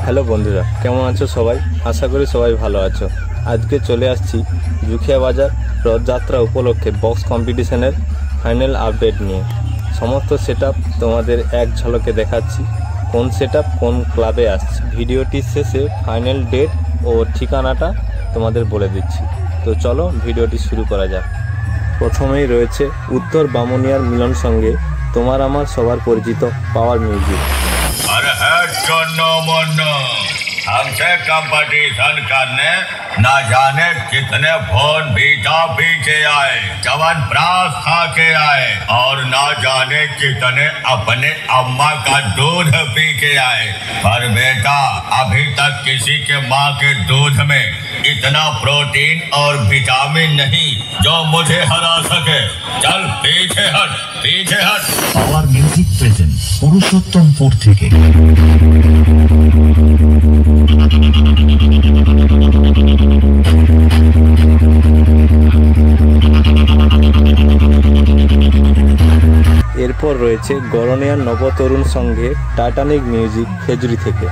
Hello বন্ধুরা, কেমন আছো সবাই? আশা করি সবাই ভালো আছো। আজকে চলে আসছি জুখিয়া বাজার রথযাত্রা উপলক্ষে বক্স কম্পিটিশনের ফাইনাল আপডেট নিয়ে। সমস্ত সেটআপ তোমাদের এক ঝলকে দেখাচ্ছি, কোন সেটআপ কোন ক্লাবে আসছে। ভিডিওটির শেষে ফাইনাল ডেট ও ঠিকানাটা তোমাদের বলে দিচ্ছি। তো চলো ভিডিওটি শুরু করা যাক। প্রথমেই রয়েছে উত্তর বামুনিয়ার মিলন সঙ্গে তোমার আমার সবার পরিচিত পাওয়ার মিউজিক। हमसे कंपटीशन करने न जाने कितने फोन बीटा पीछे आए, चवन प्रास खा के आए और न जाने कितने अपने अम्मा का दूध पी के आए, पर बेटा अभी तक किसी के माँ के दूध में इतना प्रोटीन और विटामिन नहीं जो मुझे हरा सके। चल पीछे हट, पीछे हट। पावर म्यूजिक प्रेजेंट पुरुषोत्तमपुर থেকে। এরপর রয়েছে গরনিয়ার নবতরুণ সঙ্গে টাইটানিক মিউজিক খেজুরি থেকে।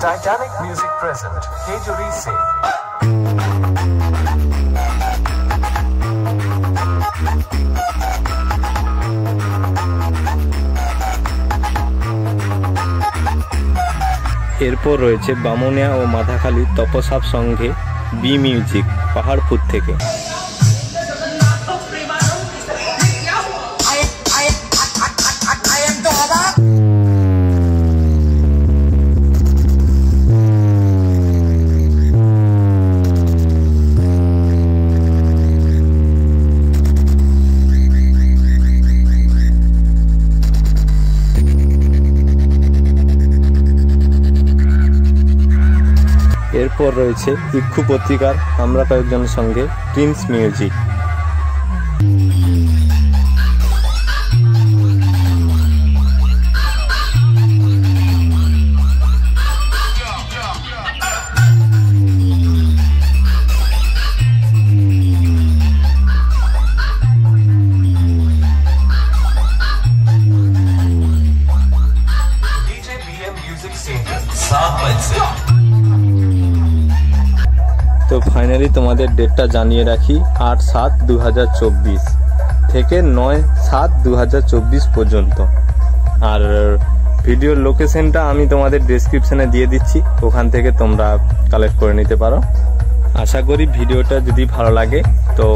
टाइटैनिक म्यूजिक प्रेजेंट खेजूरी से। এরপর রয়েছে বামুনিয়া ও মাথাখালী তপসাপ সঙ্গে বি মিউজিক পাহাড়পুর থেকে। এরপর রয়েছে ইক্ষু পত্রিকার আমরা কয়েকজনের সঙ্গে প্রিন্স মিউজিক। তো ফাইনালি তোমাদের ডেটটা জানিয়ে রাখি, 8/7/2024 থেকে 9/7/2024 পর্যন্ত। আর ভিডিওর লোকেশনটা আমি তোমাদের ডেসক্রিপশনে দিয়ে দিচ্ছি, ওখান থেকে তোমরা কালেক্ট করে নিতে পারো। আশা করি ভিডিওটা যদি ভালো লাগে তো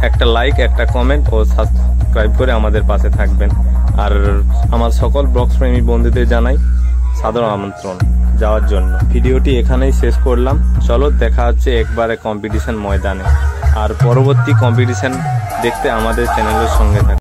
একটা লাইক, একটা কমেন্ট ও সাবস্ক্রাইব করে আমাদের পাশে থাকবেন। আর আমার সকল বক্স প্রেমী বন্ধুদের জানাই সাধারণ আমন্ত্রণ যাওয়ার জন্য। ভিডিওটি এখানেই শেষ করলাম। চলো দেখা হচ্ছে একবারে কম্পিটিশন ময়দানে। আর পরবর্তী কম্পিটিশন দেখতে আমাদের চ্যানেলের সঙ্গে থাকুন।